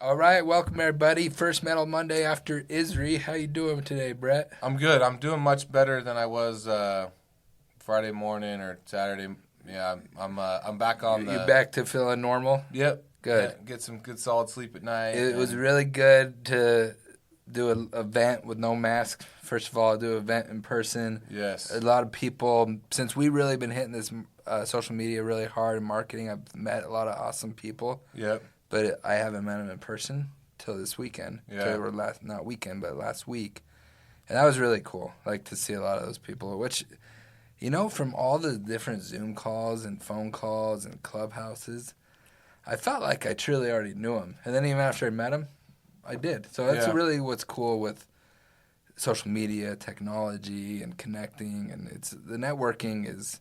All right, welcome everybody. First Metal Monday after ISRI. How you doing today, Brett? I'm good. I'm doing much better than I was Friday morning or Saturday. Yeah, I'm back on the. You back to feeling normal? Yep. Good. Yeah, get some good solid sleep at night. It was really good to do an event with no mask. First of all, do an event in person. Yes. A lot of people, since we really been hitting this social media really hard and marketing, I've met a lot of awesome people. Yep. But I haven't met them in person till this weekend. Yeah. Or not weekend, but last week. And that was really cool, like to see a lot of those people, which, you know, from all the different Zoom calls and phone calls and clubhouses, I felt like I truly already knew them. And then even after I met them, I did. So that's really what's cool with social media, technology, and connecting. And the networking is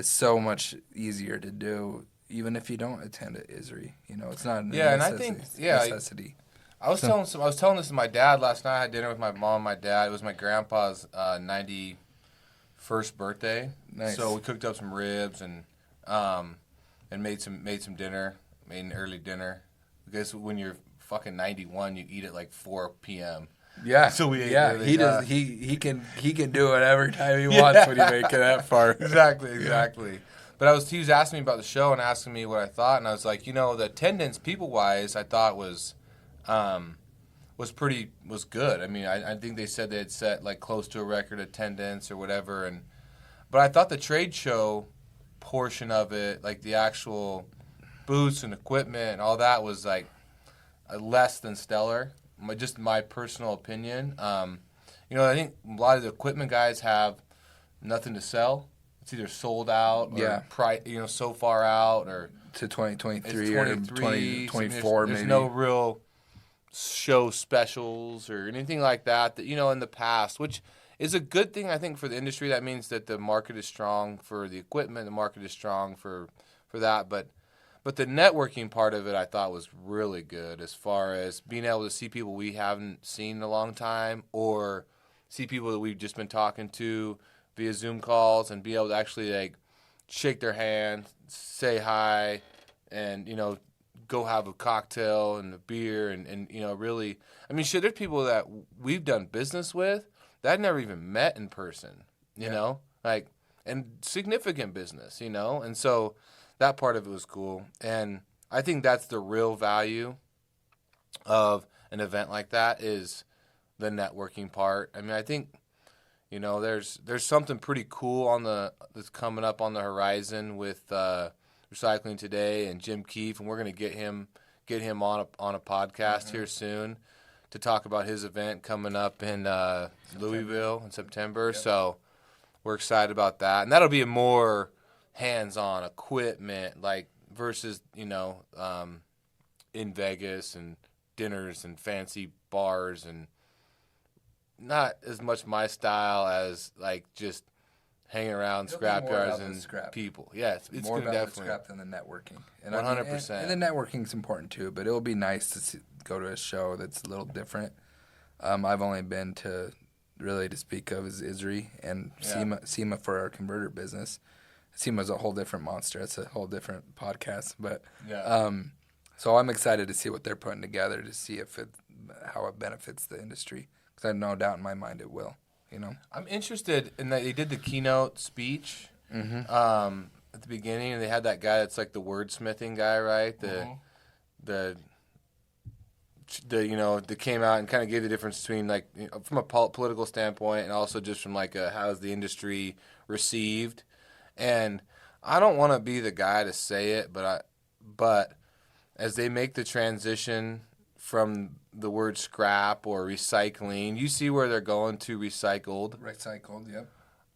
so much easier to do, even if you don't attend at ISRI. You know, it's not a necessity. I was telling this to my dad last night. I had dinner with my mom and my dad. It was my grandpa's 91st birthday. Nice. So we cooked up some ribs and made some dinner, made an early dinner. Because when you're fucking 91, you eat at like 4 p.m. Yeah. So we ate he does. He can do whatever time he wants when you make it that far. Exactly. But he was asking me about the show and asking me what I thought, and I was like, you know, the attendance people wise, I thought was good. I mean, I think they said they had set like close to a record attendance or whatever, but I thought the trade show portion of it, like the actual booths and equipment and all that, was like less than stellar. Just my personal opinion. You know, I think a lot of the equipment guys have nothing to sell. It's either sold out or so far out, or to 2023 or 2024 maybe. There's no real show specials or anything like that you know, in the past, which is a good thing, I think, for the industry. That means that the market is strong for the equipment, the market is strong for that, but the networking part of it I thought was really good, as far as being able to see people we haven't seen in a long time, or see people that we've just been talking to via Zoom calls, and be able to actually like shake their hand, say hi, and, you know, go have a cocktail and a beer and you know, really, I mean, shit, there's people that we've done business with that I've never even met in person, you know, like, and significant business, you know, and so that part of it was cool. And I think that's the real value of an event like that, is the networking part. I mean, I think, you know, there's something pretty cool that's coming up on the horizon with Recycling Today and Jim Keefe, and we're going to get him on a podcast here soon to talk about his event coming up in Louisville in September. Yep. So we're excited about that, and that'll be a more hands-on equipment, like, versus, you know, in Vegas and dinners and fancy bars, and not as much my style as like just hanging around scrapyards and people. Yeah, it's more gonna about definitely the scrap than the networking. 100%. And the networking's important too, but it'll be nice to go to a show that's a little different. I've only been to, really to speak of, is ISRI and SEMA for our converter business. SEMA's a whole different monster. It's a whole different podcast, but so I'm excited to see what they're putting together, to see how it benefits the industry. I have no doubt in my mind it will, you know. I'm interested in that they did the keynote speech at the beginning, and they had that guy that's like the wordsmithing guy, right? The you know, that came out and kind of gave the difference between, like, you know, from a political standpoint, and also just from like how's the industry received. And I don't want to be the guy to say it, but as they make the transition from the word scrap or recycling, you see where they're going to recycled. Recycled, yep.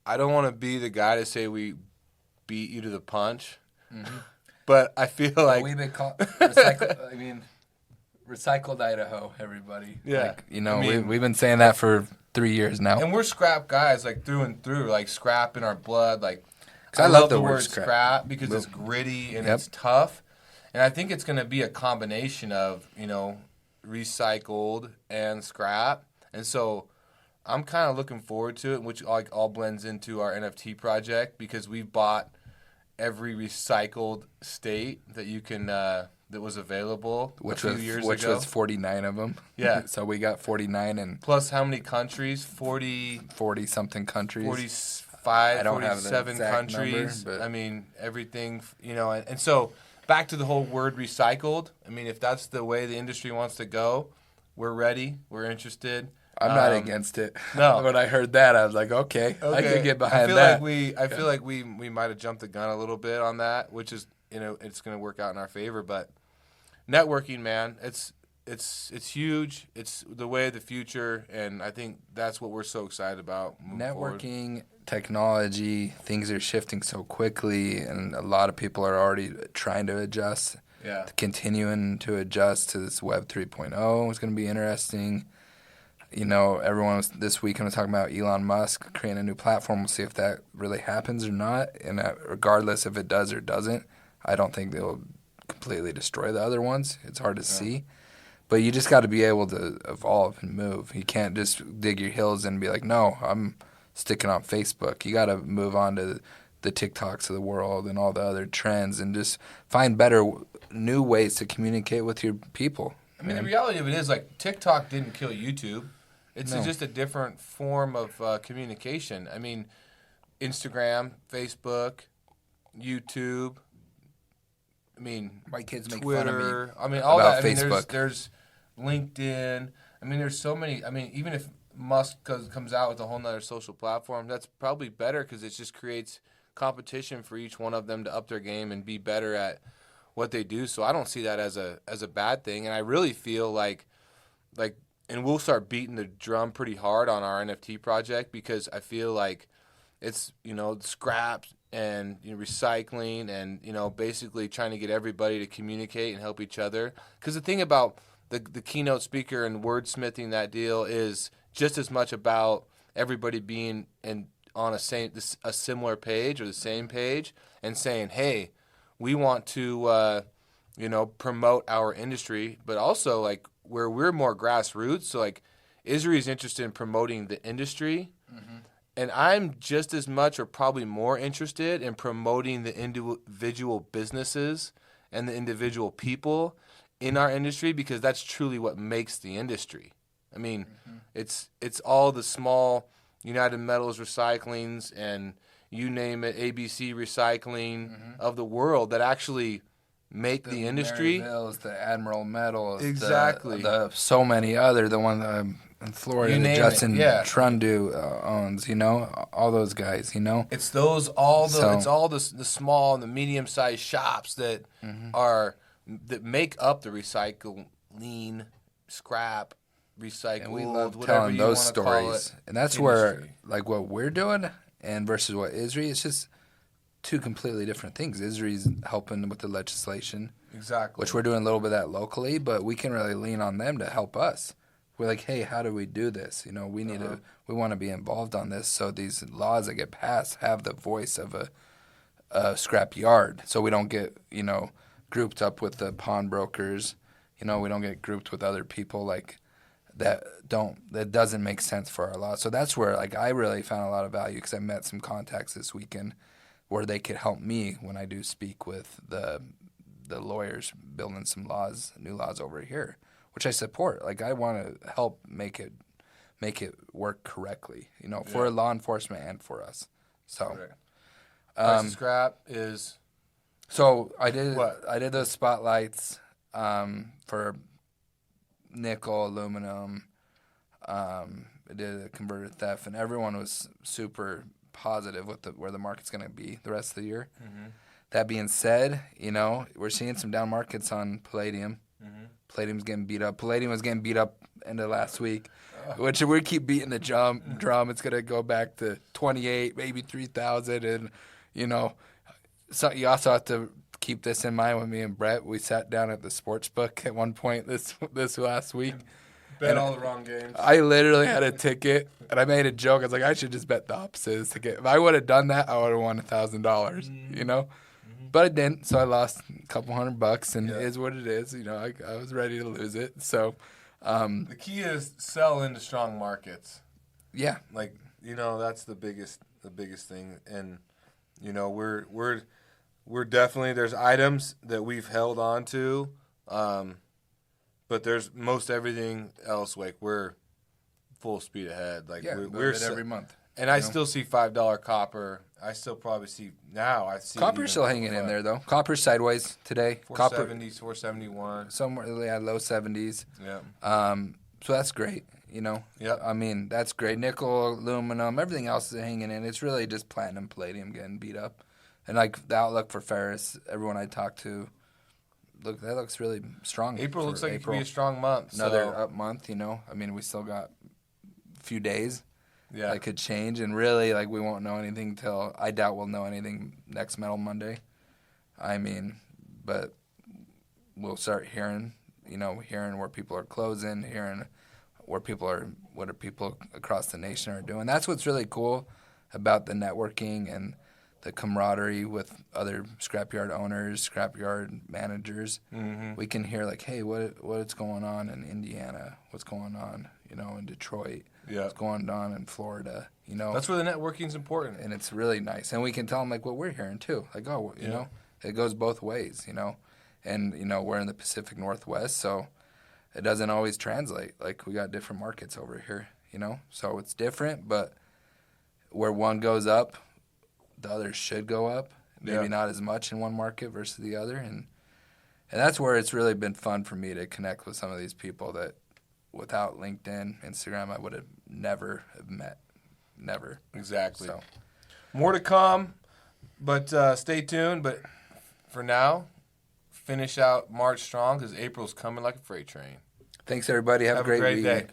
I don't want to be the guy to say we beat you to the punch, but I feel like we've been recycled. I mean, recycled Idaho, everybody. Yeah, like, you know, we've been saying that for 3 years now, and we're scrap guys, like through and through, like scrap in our blood. Like, I love the word scrap because it's gritty and it's tough, and I think it's going to be a combination of, you know, recycled and scrap. And so I'm kind of looking forward to it, which like all blends into our NFT project, because we've bought every recycled state that you can that was available which a few years which ago. was 49 of them. Yeah. So we got 49 and plus how many countries? 40 something countries. 45, I don't have the 47 exact countries. number, but I mean, everything, and so back to the whole word recycled. I mean, if that's the way the industry wants to go, we're ready. We're interested. I'm not against it. No. When I heard that, I was like, okay. I could get behind that. I feel like we might have jumped the gun a little bit on that, which is, it's going to work out in our favor. But networking, man, it's huge. It's the way of the future, and I think that's what we're so excited about. Networking, technology, things are shifting so quickly, and a lot of people are already trying to adjust. Yeah. Continuing to adjust to this Web 3.0 is going to be interesting. Everyone this weekend was talking about Elon Musk creating a new platform. We'll see if that really happens or not. And regardless if it does or doesn't, I don't think they'll completely destroy the other ones. It's hard to see. But you just got to be able to evolve and move. You can't just dig your heels and be like, no, I'm sticking on Facebook. You got to move on to the TikToks of the world and all the other trends and just find better new ways to communicate with your people. I mean, the reality of it is, like, TikTok didn't kill YouTube. It's just a different form of communication. I mean, Instagram, Facebook, YouTube. I mean, my kids make Twitter. fun of me. I mean, all about that. I mean, Facebook. there's LinkedIn. I mean, there's so many. I mean, even if Musk comes out with a whole nother social platform, that's probably better because it just creates competition for each one of them to up their game and be better at what they do. So I don't see that as a bad thing. And I really feel like, and we'll start beating the drum pretty hard on our NFT project because I feel like it's, scraps and recycling and, basically trying to get everybody to communicate and help each other. Because the thing about the keynote speaker and wordsmithing that deal is just as much about everybody being on a similar page or the same page and saying, hey, we want to, promote our industry, but also like where we're more grassroots. So like ISRI is interested in promoting the industry, and I'm just as much or probably more interested in promoting the individual businesses and the individual people in our industry because that's truly what makes the industry. I mean, it's all the small United Metals recyclings and you name it, ABC recycling of the world that actually make the industry. Maryvilles, the Admiral Metals, exactly. The so many other, the one in Florida that Justin Trundu owns, all those guys, It's those it's all the small and the medium sized shops that that make up the recycling, scrap, recycled, and we love whatever telling you those want to call stories. it, And that's where like what we're doing and versus what ISRI, it's just two completely different things. ISRI's helping with the legislation. Exactly. Which we're doing a little bit of that locally, but we can really lean on them to help us. We're like, hey, how do we do this? We need we want to be involved on this so these laws that get passed have the voice of a scrap yard. So we don't get, grouped up with the pawnbrokers. We don't get grouped with other people like that doesn't make sense for our law. So that's where like I really found a lot of value because I met some contacts this weekend where they could help me when I do speak with the lawyers building some new laws over here, which I support. Like I want to help make it work correctly, for law enforcement and for us. So, price of scrap is. So I did those spotlights for nickel, aluminum. I did a converted theft, and everyone was super positive with where the market's going to be the rest of the year. That being said, we're seeing some down markets on palladium. Palladium's getting beat up. Palladium was getting beat up end of last week, which we keep beating the drum. It's going to go back to 28, maybe 3,000. And, so you also have to keep this in mind with me and Brett. We sat down at the sports book at one point this last week. Bet all the wrong games. I literally had a ticket, and I made a joke. I was like, I should just bet the opposite of this ticket. If I would have done that, I would have won $1,000, But I didn't, so I lost a couple $100, and it is what it is. I was ready to lose it. So the key is sell into strong markets. Yeah. Like, that's the biggest thing. And, we're we're definitely, there's items that we've held on to, but there's most everything else, like we're full speed ahead. Like we're every month. And I still see $5 copper. I still probably see now. I see copper's still hanging in there though. Copper's sideways today. 470s, 471. Somewhere low 70s. Yeah. So that's great. Yep. I mean, that's great. Nickel, aluminum, everything else is hanging in. It's really just platinum, palladium getting beat up. And like the outlook for ferrous, everyone I talk to, that looks really strong. April looks like it could be a strong month. Another up month, I mean, we still got a few days. Yeah. That could change. And really, like, we won't know anything I doubt we'll know anything next Metal Monday. I mean, but we'll start hearing where people are closing, hearing what are people across the nation are doing. That's what's really cool about the networking and the camaraderie with other scrapyard owners, scrapyard managers. Mm-hmm. We can hear like, hey, what's going on in Indiana? What's going on, in Detroit? Yeah. What's going on in Florida? That's where the networking's important. And it's really nice. And we can tell them like what we're hearing too. Like, it goes both ways, And, we're in the Pacific Northwest, so it doesn't always translate. Like, we got different markets over here, So it's different, but where one goes up, the other should go up. Maybe not as much in one market versus the other. And that's where it's really been fun for me to connect with some of these people that without LinkedIn, Instagram, I would have never have met. Never. Exactly. So. More to come, but stay tuned. But for now, finish out March strong because April's coming like a freight train. Thanks, everybody. Have a great week. day.